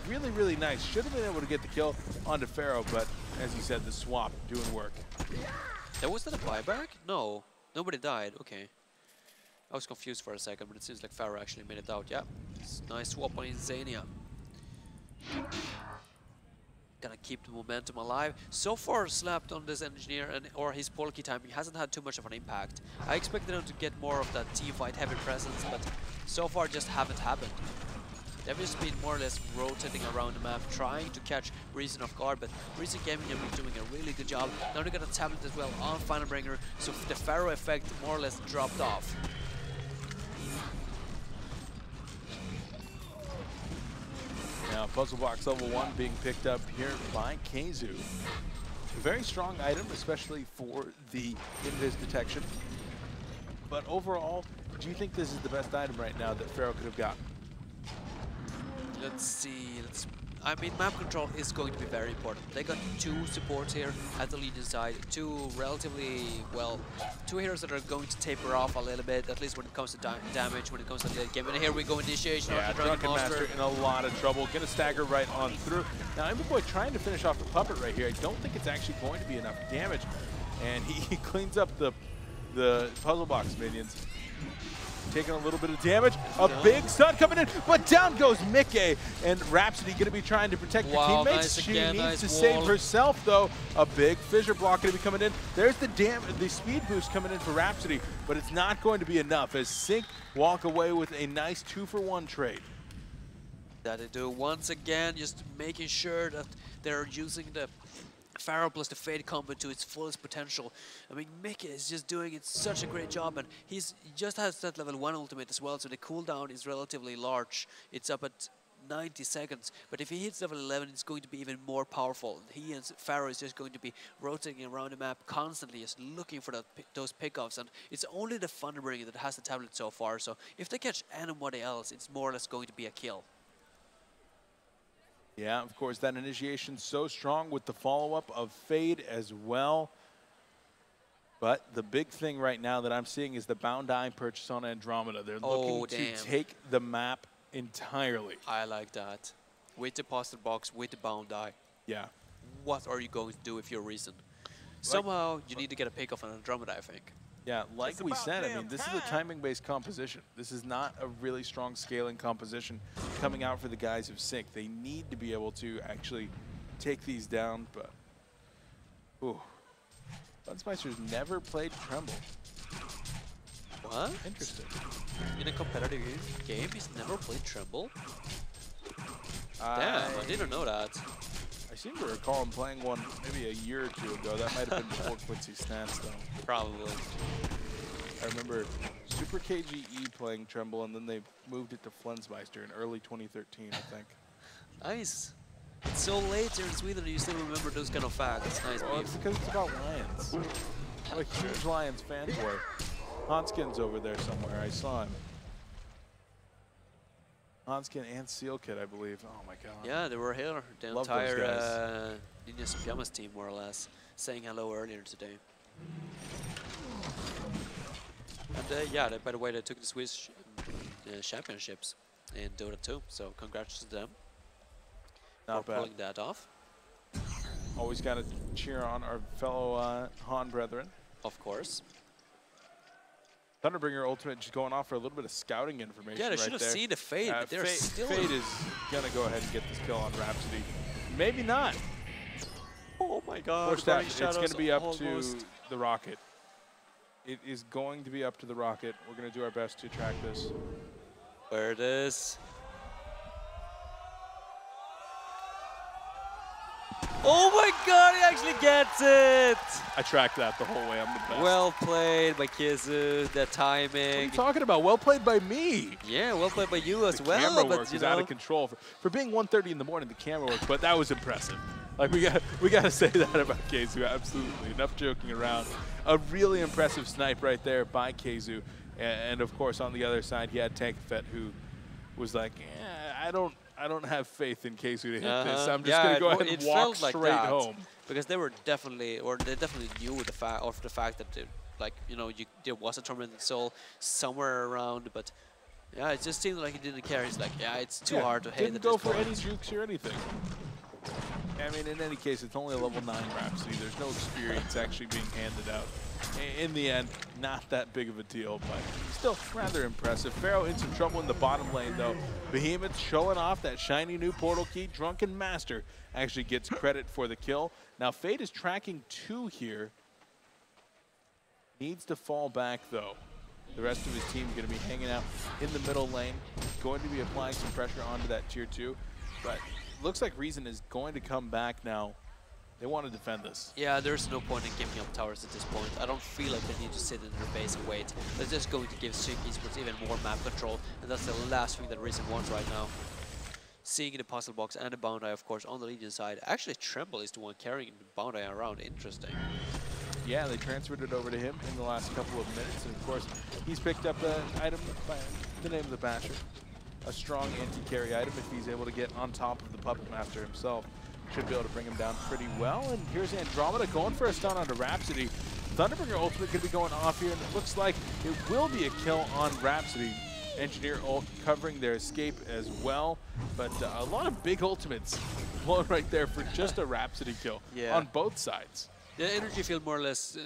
really, really nice. Should have been able to get the kill onto Pharaoh, but as you said, the swap doing work. Was that a buyback? No, nobody died. Okay. I was confused for a second, but it seems like Pharaoh actually made it out. Yeah, nice swap on Insania. Gonna keep the momentum alive. So far, slapped on this engineer or his Polki timing hasn't had too much of an impact. I expected him to get more of that team fight heavy presence, but so far just haven't happened. They've just been more or less rotating around the map, trying to catch Reason off guard, but Reason Gaming have been doing a really good job. Now they got a tablet as well on Final Bringer, so the Pharaoh effect more or less dropped off. Now, Puzzle Box level 1 being picked up here by Keizu. A very strong item, especially for the invis detection. But overall, do you think this is the best item right now that Pharaoh could have gotten? Let's see. I mean, map control is going to be very important. They got 2 supports here at the Legion side, 2 relatively, well, 2 heroes that are going to taper off a little bit, at least when it comes to damage, when it comes to the late game. And here we go, initiation of the Drunken Master in a lot of trouble, gonna stagger right on through. Now, Boy trying to finish off the puppet right here. I don't think it's actually going to be enough damage, and he cleans up the Puzzle Box minions. Taking a little bit of damage. A big stun coming in, but down goes Mickey. And Rhapsody going to be trying to protect her teammates. Nice she again, needs to save herself, though. A big fissure block going to be coming in. There's the speed boost coming in for Rhapsody, but it's not going to be enough as Sync walk away with a nice 2-for-1 trade. That they do once again, just making sure that they're using the Pharaoh plus the Fade combo to its fullest potential. I mean, Mickey is just doing it such a great job, and he just has that level 1 ultimate as well, so the cooldown is relatively large. It's up at 90 seconds, but if he hits level 11, it's going to be even more powerful. He and Pharaoh is just going to be rotating around the map constantly, just looking for those pickoffs, and it's only the Thunderbringer that has the tablet so far, so if they catch anybody else, it's more or less going to be a kill. Yeah, of course, that initiation so strong with the follow-up of Fade as well. But the big thing right now that I'm seeing is the Bound Eye purchase on Andromeda. They're looking to take the map entirely. I like that. With the Puzzle Box, with the Bound Eye. Yeah. What are you going to do if you're Reason? Somehow, you need to get a pick off on Andromeda, I think. Yeah, like we said, I mean, this is a timing-based composition. This is not a really strong scaling composition coming out for the guys of Sync. They need to be able to actually take these down, but... Ooh. Funspeister's never played Tremble. What? Interesting. In a competitive game, he's never played Tremble? Damn, I didn't know that. I seem to recall him playing one maybe a year or 2 ago. That might have been before Quincy Stance, though. Probably. I remember Super KGE playing Tremble, and then they moved it to Flensmeister in early 2013, I think. Nice. It's so late here in Sweden, and you still remember those kind of facts. Nice. Well, it's because it's about Lions. I'm a huge Lions fanboy. Hanskin's over there somewhere. I saw him. Hanskin and Seal Kid, I believe. Oh my god. Yeah, they were here. The Love entire Ninjas and Pyjamas team, more or less, saying hello earlier today. And yeah, by the way, they took the Swiss championships in Dota 2, so congrats to them Not for bad. pulling that off. Always got to cheer on our fellow Han brethren. Of course. Thunderbringer ultimate just going off for a little bit of scouting information. Yeah, they right should have there. seen the Fade, but they're still... Fade is going to go ahead and get this kill on Rhapsody. Maybe not. Oh my god. Push that. It's Shadows going to be up almost. to the Rocket. It is going to be up to the Rocket. We're going to do our best to track this. Where it is. Oh my god, he actually gets it! I tracked that the whole way. I'm the best. Well played by Kizu, the timing. What are you talking about? Well played by me. Yeah, well played by you as The well. camera but, work you is know, out of control. For being 1:30 in the morning, the camera work, but that was impressive. Like we got to say that about Keizu. Absolutely, enough joking around. A really impressive snipe right there by Keizu, and of course on the other side he had Tankafet, who was like, I don't have faith in Keizu to hit this. I'm just gonna go ahead and walk straight home. Because they were definitely, or they definitely knew the fact that they, like, you know, there was a tournament in Seoul somewhere around, but yeah, it just seemed like he didn't care. He's like, yeah, it's too hard to hate. Didn't go for any jukes or anything. I mean, in any case, it's only a level 9 Rhapsody. There's no experience actually being handed out. In the end, not that big of a deal, but still rather impressive. Pharaoh in some trouble in the bottom lane, though. Behemoth showing off that shiny new portal key. Drunken Master actually gets credit for the kill. Now, Fade is tracking 2 here. Needs to fall back, though. The rest of his team going to be hanging out in the middle lane. Going to be applying some pressure onto that tier 2. But looks like Reason is going to come back now. They want to defend this. Yeah, there's no point in giving up towers at this point. I don't feel like they need to sit in their base and wait. They're just going to give Sync Esports even more map control, and that's the last thing that Reason wants right now. Seeing the puzzle box and the Bound Eye, of course, on the Legion side. Actually, Tremble is the one carrying the Bound Eye around. Interesting. Yeah, they transferred it over to him in the last couple of minutes, and of course, he's picked up an item by the name of the Basher. A strong anti-carry item if he's able to get on top of the Puppet Master himself. Should be able to bring him down pretty well. And here's Andromeda going for a stun onto Rhapsody. Thunderbringer ultimate could be going off here, and it looks like it will be a kill on Rhapsody. Engineer ult covering their escape as well. But a lot of big ultimates blown right there for just a Rhapsody kill on both sides. The energy field more or less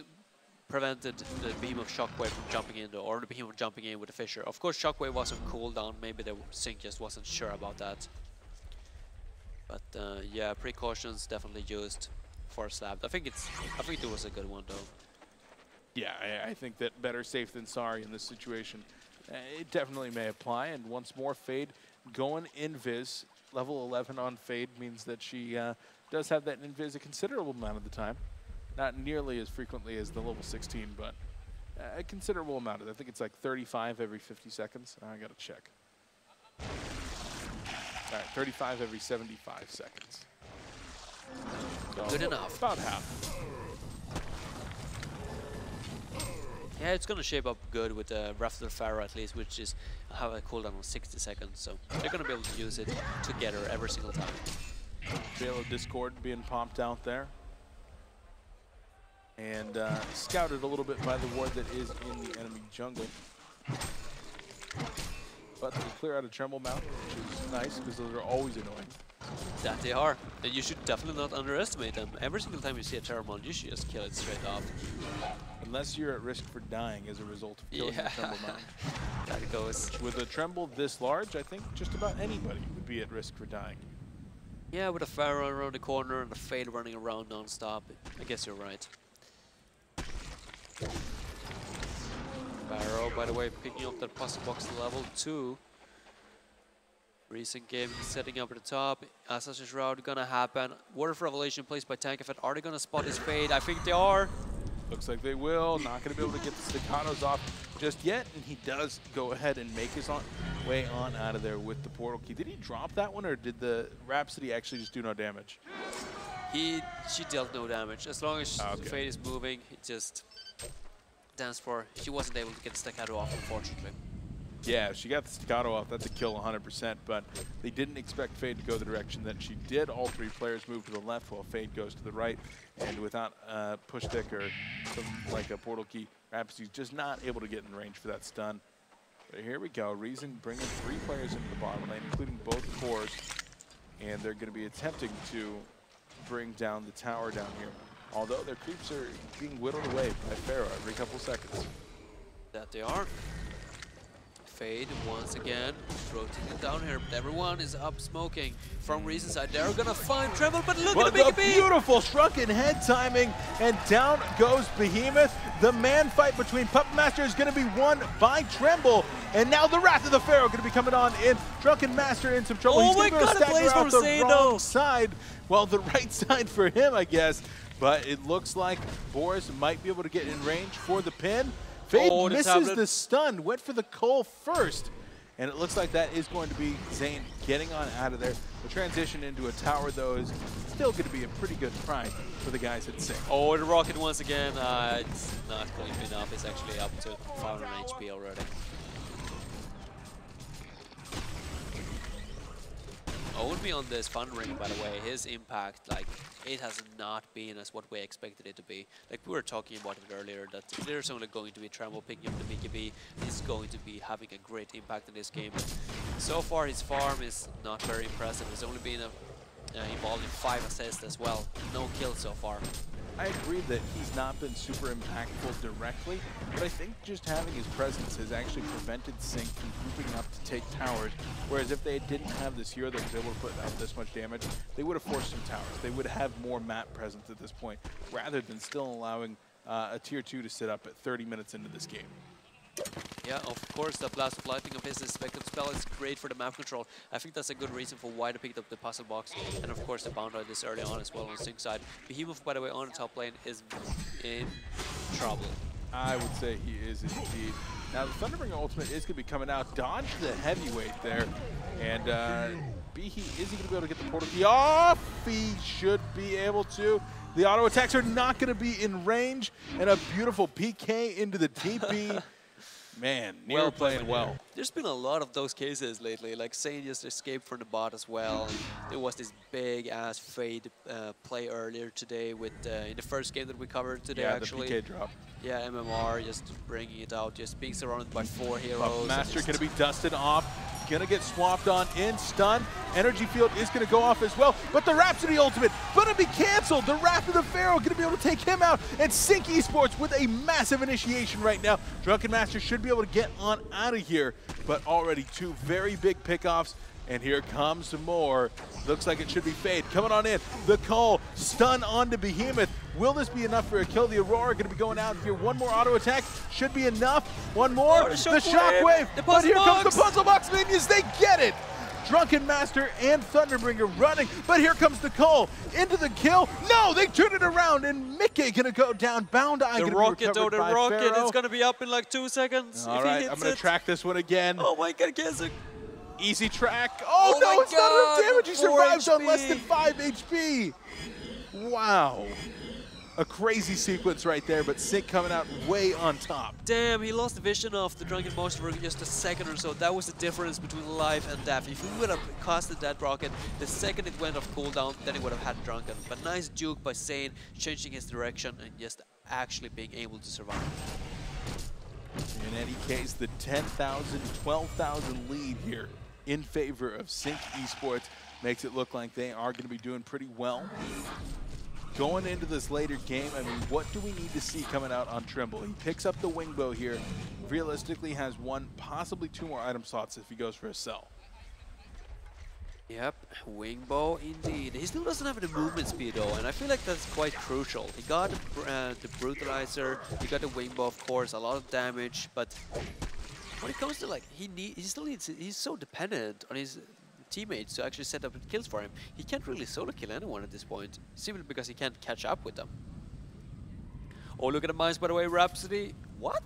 prevented the beam of Shockwave from jumping in, or the beam of jumping in with the Fissure. Of course, Shockwave was on cooldown. Maybe the Sync just wasn't sure about that. But yeah, precautions definitely used for Slab. I think it was a good one though. Yeah, I think that better safe than sorry in this situation. It definitely may apply. And once more, Fade going invis. Level 11 on Fade means that she does have that invis a considerable amount of the time. Not nearly as frequently as the level 16, but a considerable amount of it. I think it's like 35 every 50 seconds. I gotta check. All right, 35 every 75 seconds. So good enough. About half. Yeah, it's going to shape up good with Raptor Pharaoh at least, which is have a cooldown of 60 seconds. So they're going to be able to use it together every single time. Veil of Discord being pumped out there. And scouted a little bit by the ward that is in the enemy jungle. But they clear out a Tremble Mount, which is nice because those are always annoying. That they are. And you should definitely not underestimate them. Every single time you see a Terror Mount, you should just kill it straight off. Unless you're at risk for dying as a result of killing the Tremble Mount. That goes. With a Tremble this large, I think just about anybody would be at risk for dying. Yeah, with a Pharaoh around the corner and a Fade running around non-stop, I guess you're right. Pharaoh, by the way, picking up that puzzle box level 2. Recent game setting up at the top. Assassin's Shroud gonna happen. Word of Revelation placed by Tankafet. Are they gonna spot his Fade? I think they are. Looks like they will. Not gonna be able to get the staccatos off just yet. And he does go ahead and make his way on out of there with the portal key. Did he drop that one, or did the Rhapsody actually just do no damage? She dealt no damage. As long as the Fade is moving, it just danced for. She wasn't able to get the staccato off, unfortunately. Yeah, if she got the staccato off, that's a kill 100%, but they didn't expect Fade to go the direction that she did. All three players move to the left while Fade goes to the right, and without a push stick or something like a portal key, Rhapsody's just not able to get in range for that stun. But here we go, Reason bringing 3 players into the bottom lane, including both cores, and they're going to be attempting to bring down the tower down here. Although their creeps are being whittled away by Pharaoh every couple seconds. That they are. Fade once again, rotating it down here, but everyone is up smoking from Reason side. They're gonna find Tremble, but look at the big beam! Beautiful shrunken head timing, and down goes Behemoth. The man fight between Puppet Master is gonna be won by Tremble, and now the Wrath of the Pharaoh gonna be coming on in. Drunken Master in some trouble. Oh He's my gonna God, it plays out for the Zane, wrong though. side, well, the right side for him, I guess. But it looks like Boris might be able to get in range for the pin. Fade misses the stun, went for the Cole first. And it looks like that is going to be Zane getting on out of there. The transition into a tower, though, is still going to be a pretty good prime for the guys at Sink. Oh, the rocket once again. It's not going to be enough. It's actually up to 500 HP already. Only on this Fun Ring, by the way, his impact, like, it has not been as what we expected it to be. Like, we were talking about it earlier, that there's only going to be Tremble picking up the BKB. He's going to be having a great impact in this game. So far, his farm is not very impressive. He's only been involved in 5 assists as well. No kills so far. I agree that he's not been super impactful directly, but I think just having his presence has actually prevented Sync from grouping up to take towers, whereas if they didn't have this hero that was able to put out this much damage, they would have forced some towers. They would have more map presence at this point, rather than still allowing a tier 2 to sit up at 30 minutes into this game. Yeah, of course, the Blast of Lightning of his Spectrum spell is great for the map control. I think that's a good reason for why they picked up the puzzle box. And of course, the Bound Ride this early on as well on Sync side. Behemoth, by the way, on the top lane is in trouble. I would say he is indeed. Now, the Thunderbringer ultimate is going to be coming out. Dodge the heavyweight there. And is he going to be able to get the portal key off? He should be able to. The auto attacks are not going to be in range. And a beautiful PK into the TP. Man, well played well. There's been a lot of those cases lately. Like Sane just escaped from the bot as well. And there was this big ass Fade play earlier today with in the first game that we covered today. Yeah, actually. the PK drop. Yeah, MMR just bringing it out, just being surrounded by 4 heroes. Master going to be dusted off. Going to get swapped on in stun. Energy field is going to go off as well. But the Rhapsody ultimate going to be canceled. The Wrath of the Pharaoh going to be able to take him out. And Sync Esports with a massive initiation right now. Drunken Master should be able to get on out of here. But already 2 very big pickoffs. And here comes some more. Looks like it should be Fade. Coming on in. The Cole. Stun onto Behemoth. Will this be enough for a kill? The Aurora going to be going out here. 1 more auto attack. Should be enough. 1 more. Oh, the Shockwave. But here comes the Puzzle Box minions. They get it. Drunken Master and Thunderbringer running. But here comes the Cole. Into the kill. No, they turn it around. And Mickey going to go down. Bound Eye going to be recovered by Pharaoh. It's going to be up in like 2 seconds. All right, I'm going to track this one again. Oh my God, Keswick. Easy track. Oh no, it's not enough damage. He survives on less than 5 HP. Wow. A crazy sequence right there, but Sync coming out way on top. Damn, he lost the vision of the Drunken Monster for just a second or so. That was the difference between life and death. If he would have casted that rocket, the second it went off cooldown, then he would have had Drunken. But nice juke by Sane, changing his direction and just actually being able to survive. In any case, the 10,000, 12,000 lead here in favor of Sync Esports makes it look like they are going to be doing pretty well. Going into this later game, I mean, what do we need to see coming out on Tremble? He picks up the Wingbow here. Realistically has 1, possibly 2 more item slots if he goes for a sell. Yep, Wingbow indeed. He still doesn't have the movement speed though, and I feel like that's quite crucial. He got the Brutalizer, he got the Wingbow of course, a lot of damage, but when it comes to like, he's so dependent on his teammates to actually set up kills for him. He can't really solo kill anyone at this point, simply because he can't catch up with them. Oh, look at the mines by the way, Rhapsody. What?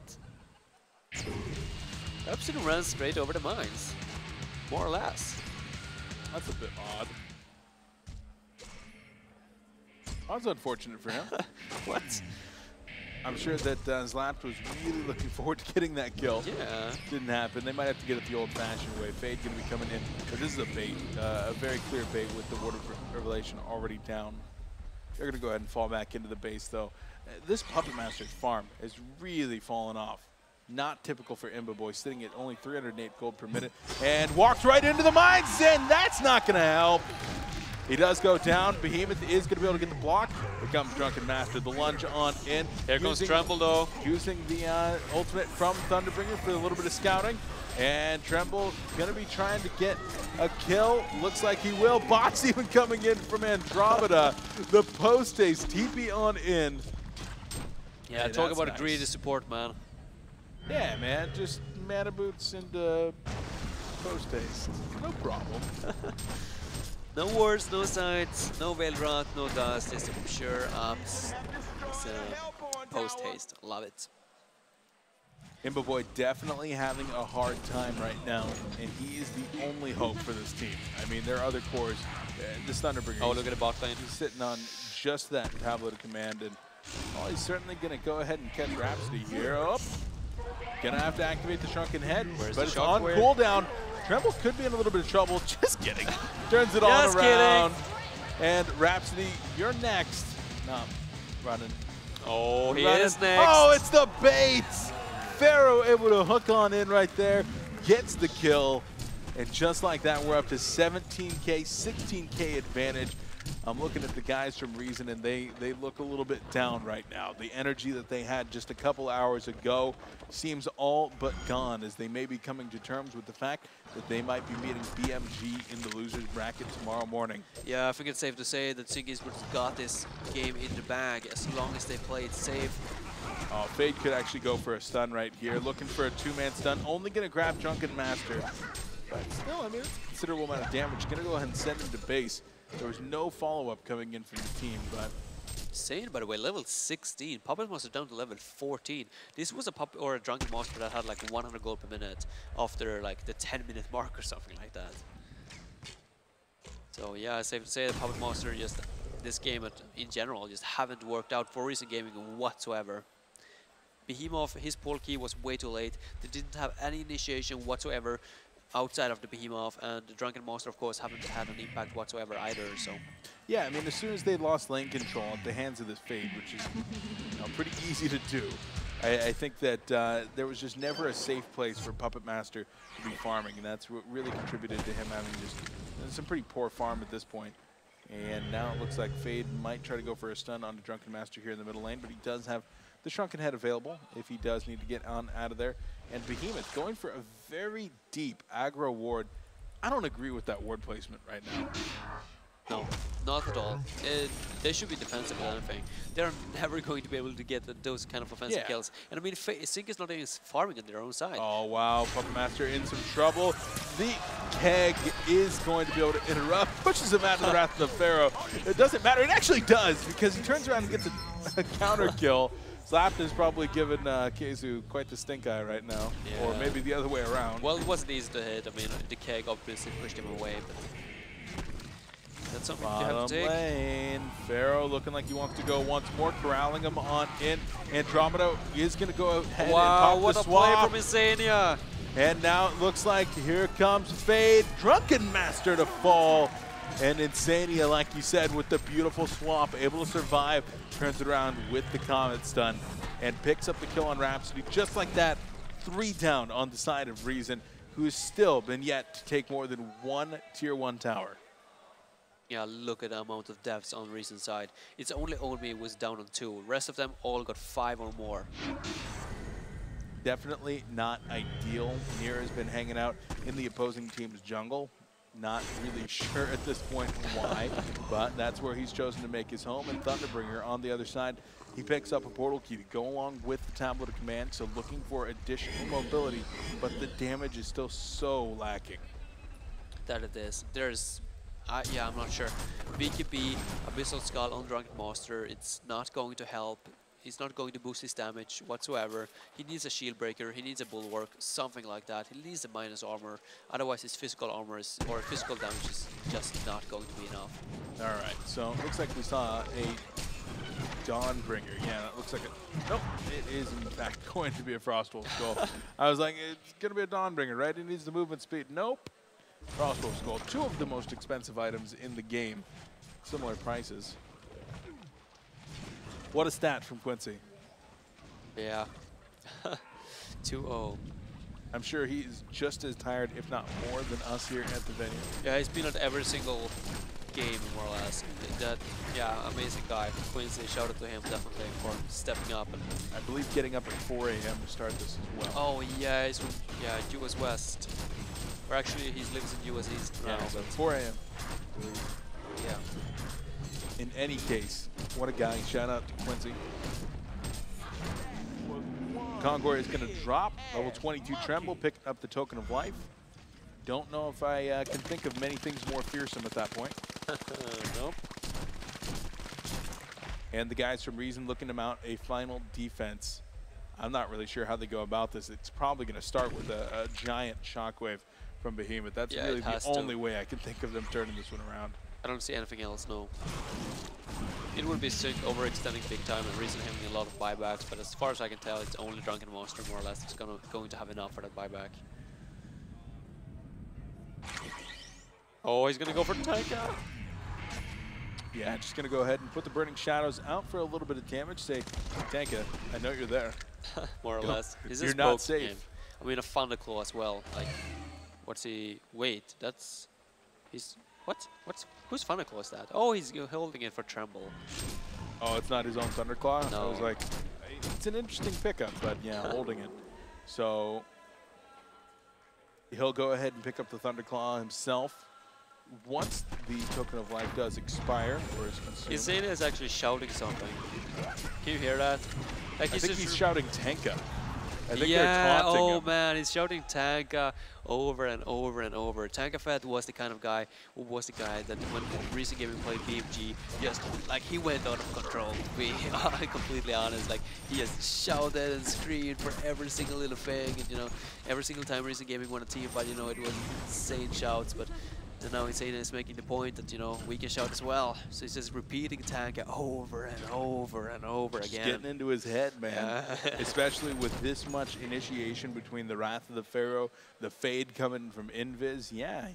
Rhapsody runs straight over the mines, more or less. That's a bit odd. That's unfortunate for him. What? I'm sure that Zlapt was really looking forward to getting that kill. Yeah. Didn't happen. They might have to get it the old-fashioned way. Fade going to be coming in. But this is a bait, a very clear bait with the Word of Revelation already down. They're going to go ahead and fall back into the base, though. This Puppet Master's farm has really fallen off. Not typical for Imboboy, sitting at only 308 gold per minute. And walks right into the mines, and that's not going to help. He does go down. Behemoth is going to be able to get the block. Here comes Drunken Master. The lunge on in. Here goes Tremble, though. Using the ultimate from Thunderbringer for a little bit of scouting. And Tremble going to be trying to get a kill. Looks like he will. Bots even coming in from Andromeda. The post haste. TP on in. Yeah, hey, talk about nice. a greedy support, man. Yeah, man. Just mana boots and post haste. No problem. No wards, no sights, no Veiled Rot, no dust, just a pure ups. It's post haste. Love it. Imboboy definitely having a hard time right now, and he is the only hope for this team. I mean, there are other cores. This Thunderbringer. Oh, look at the bot lane. He's sitting on just that tablet of command, and he's certainly going to go ahead and catch Rhapsody here. Oh, gonna have to activate the Shrunken Head, but it's on cooldown. Tremble could be in a little bit of trouble. Just kidding. Turns it on around. And Rhapsody, you're next. No, running. Oh, he running. is next. Oh, it's the bait. Pharaoh able to hook on in right there. Gets the kill. And just like that, we're up to 17K, 16K advantage. I'm looking at the guys from Reason, and they look a little bit down right now. The energy that they had just a couple hours ago seems all but gone, as they may be coming to terms with the fact that they might be meeting BMG in the losers bracket tomorrow morning. Yeah, I think it's safe to say that Singis got this game in the bag as long as they play it safe. Fade could actually go for a stun right here, looking for a two-man stun, only going to grab Drunken Master. But still, I mean, it's a considerable amount of damage. Going to go ahead and send him to base. There was no follow-up coming in from the team, but... Insane, by the way, level 16. Puppet Master down to level 14. This was a Puppet or a Drunken Master that had like 100 gold per minute after like the 10-minute mark or something like that. So yeah, it's safe to say that Puppet Master just, this game in general, just haven't worked out for Reason Gaming whatsoever. Behemoth, his pull key was way too late. They didn't have any initiation whatsoever outside of the Behemoth, and the Drunken Master, of course, haven't had an impact whatsoever either, so... Yeah, I mean, as soon as they lost lane control at the hands of this Fade, which is pretty easy to do, I think that there was just never a safe place for Puppet Master to be farming, and that's what really contributed to him having just some pretty poor farm at this point. And now it looks like Fade might try to go for a stun on the Drunken Master here in the middle lane, but he does have the Shrunken Head available if he does need to get on out of there. And Behemoth going for a very deep aggro ward. I don't agree with that ward placement right now. No, not at all. They should be defensive, if anything. They're never going to be able to get those kind of offensive kills. And I mean, Sync is not even farming on their own side. Oh, wow. Puppet Master in some trouble. The Keg is going to be able to interrupt, pushes him out of the Wrath of the Pharaoh. It doesn't matter. It actually does, because he turns around and gets a counter kill. Slapped is probably giving Keizu quite the stink eye right now, or maybe the other way around. Well, it wasn't easy to hit. I mean, the Keg obviously pushed him away, but that's something you have to take. Lane. Pharaoh looking like he wants to go once more, corralling him on in. Andromeda is going to go ahead and pop what the a swap. play from Insania! And now it looks like here comes Fade, Drunken Master to fall. And Insania, like you said, with the beautiful swap, able to survive, turns it around with the Comet stun, and picks up the kill on Rhapsody. Just like that, 3 down on the side of Reason, who has still been yet to take more than one Tier 1 tower. Yeah, look at the amount of deaths on Reason's side. It's only Onmi was down on 2. Rest of them all got 5 or more. Definitely not ideal. Nier has been hanging out in the opposing team's jungle. Not really sure at this point why, but that's where he's chosen to make his home. And Thunderbringer on the other side, he picks up a portal key to go along with the Tablet of Command, so looking for additional mobility, but the damage is still so lacking. That it is. There's, yeah, I'm not sure. BKB, Abyssal Skull on Drunken Master, it's not going to help. He's not going to boost his damage whatsoever. He needs a shield breaker, he needs a bulwark, something like that. He needs a minus armor. Otherwise his physical armor is, or physical damage is just not going to be enough. All right, so it looks like we saw a Dawnbringer. Yeah, that looks like a... Nope, it is in fact going to be a Frostwolf Skull. I was like, it's going to be a Dawnbringer, right? It needs the movement speed. Nope. Frostwolf Skull. Two of the most expensive items in the game. Similar prices. What a stat from Quincy. Yeah. 2-0. I'm sure he's just as tired, if not more, than us here at the venue. Yeah, he's been at every single game, more or less. Yeah, amazing guy. Quincy, shout out to him definitely for stepping up. And I believe getting up at 4 a.m. to start this as well. oh yeah, he's from US West. Or actually, he lives in US East now. Yeah, so But 4 a.m. yeah. In any case, what a guy. Shout out to Quincy. Kongor is going to drop. Level 22 Tremble, picking up the Token of Life. Don't know if I can think of many things more fearsome at that point. Nope. And the guys from Reason looking to mount a final defense. I'm not really sure how they go about this. It's probably going to start with a giant shockwave from Behemoth. That's really the only way I can think of them turning this one around. I don't see anything else, no. It would be sick overextending big time and Reason having a lot of buybacks, but as far as I can tell, it's only Drunken Monster more or less. It's going to have enough for that buyback. Oh, he's going to go for Tanka. Yeah, just going to go ahead and put the Burning Shadows out for a little bit of damage. Say, Tanka, I know you're there. More or less. You're not safe. Game. I mean, a Thunderclaw as well. Like, what's he? Wait, that's. He's. What? Whose Thunderclaw is that? Oh, he's holding it for Tremble. Oh, it's not his own Thunderclaw? No. I was like, it's an interesting pickup, but yeah, holding it. So he'll go ahead and pick up the Thunderclaw himself. Once the Token of Life does expire or is consumed. Insane is actually shouting something. Can you hear that? Like I think he's shouting Tanka. I think yeah, they're taunting oh him. man, he's shouting Tanka over and over and over. Tanka Fett was the kind of guy who was the guy that when recent gaming played BMG, just like he went out of control. To be completely honest, like he just shouted and screamed for every single little thing, and you know, every single time recent gaming won a team fight, you know, it was insane shouts, but. And now Insane is making the point that, you know, we can shout as well. So he's just repeating Tanka over and over and over again. Getting into his head, man. Especially with this much initiation between the Wrath of the Pharaoh, the Fade coming from Invis. Yeah,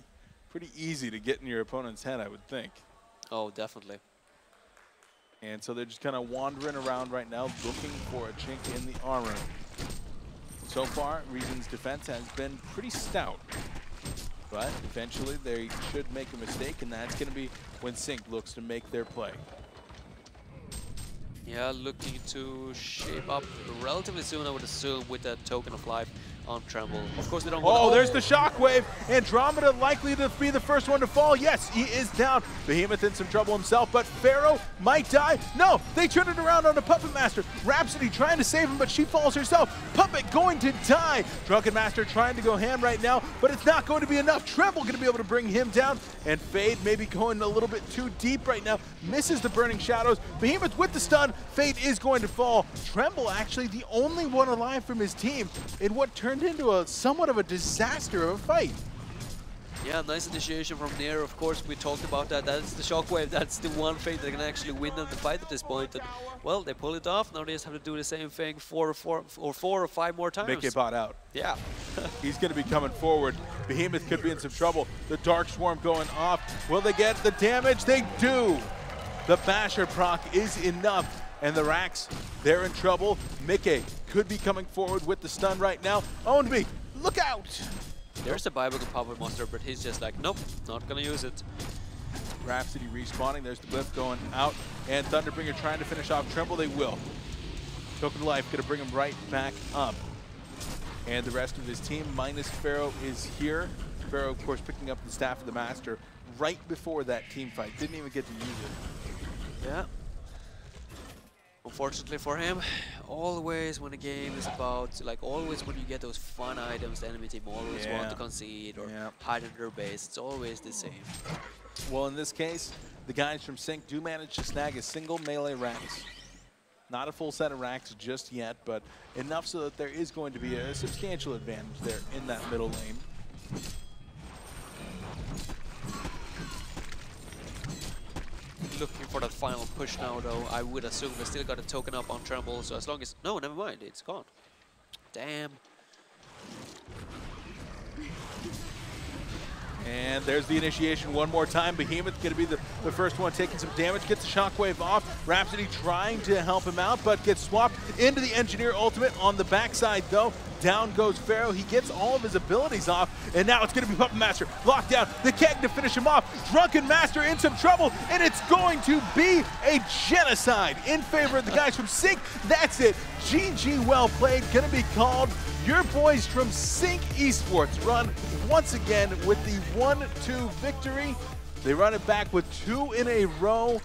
pretty easy to get in your opponent's head, I would think. Oh, definitely. And so they're just kind of wandering around right now, looking for a chink in the armor. So far, Reason's defense has been pretty stout. But eventually they should make a mistake, and that's going to be when Sync looks to make their play. Yeah, looking to shape up relatively soon, I would assume, with that Token of Life on Tremble. Of course, they don't want there's the Shockwave. Andromeda likely to be the first one to fall. Yes, he is down. Behemoth in some trouble himself, but Pharaoh might die. No, they turn it around on the Puppet Master. Rhapsody trying to save him, but she falls herself. Puppet going to die. Drunken Master trying to go ham right now, but it's not going to be enough. Tremble going to be able to bring him down, and Fade maybe going a little bit too deep right now. Misses the Burning Shadows. Behemoth with the stun. Fade is going to fall. Tremble actually the only one alive from his team in what turned into a somewhat of a disaster of a fight. Yeah, nice initiation from Nair. Of course, we talked about that. That's the Shockwave. That's the one Fate that can actually win them the fight at this point. And, well, they pull it off. Now they just have to do the same thing four or five more times. Make it bot out. Yeah. He's going to be coming forward. Behemoth could be in some trouble. The Dark Swarm going off. Will they get the damage? They do. The Basher proc is enough. And the Rax, they're in trouble. Mickey could be coming forward with the stun right now. Ownby, look out! There's a buyback of Puppet Monster, but he's just like, nope, not gonna use it. Rhapsody respawning. There's the Glyph going out. And Thunderbringer trying to finish off Tremble. They will. Token of Life gonna bring him right back up. And the rest of his team, minus Pharaoh, is here. Pharaoh, of course, picking up the Staff of the Master right before that team fight. Didn't even get to use it. Yeah. Unfortunately for him, always when a game is about, like always when you get those fun items, the enemy team always want to concede or hide under their base. It's always the same. Well, in this case, the guys from Sync do manage to snag a single melee Rax. Not a full set of Rax just yet, but enough so that there is going to be a substantial advantage there in that middle lane. looking for that final push now, though. I would assume they still got a token up on Tremble, so as long as... No, never mind, it's gone. Damn. And there's the initiation one more time. Behemoth going to be the first one taking some damage. Gets the shockwave off. Rhapsody trying to help him out, but gets swapped into the Engineer ultimate on the backside, though. Down goes Pharaoh. He gets all of his abilities off, and now it's going to be Puppet Master. Locked down. The keg to finish him off. Drunken Master in some trouble, and it's going to be a genocide in favor of the guys from Sync. That's it. GG, well played. Going to be called. Your boys from Sync Esports run once again with the 1-2 victory. They run it back with 2 in a row,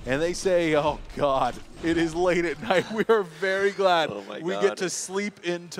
and they say, oh God, it is late at night. We are very glad we get to sleep into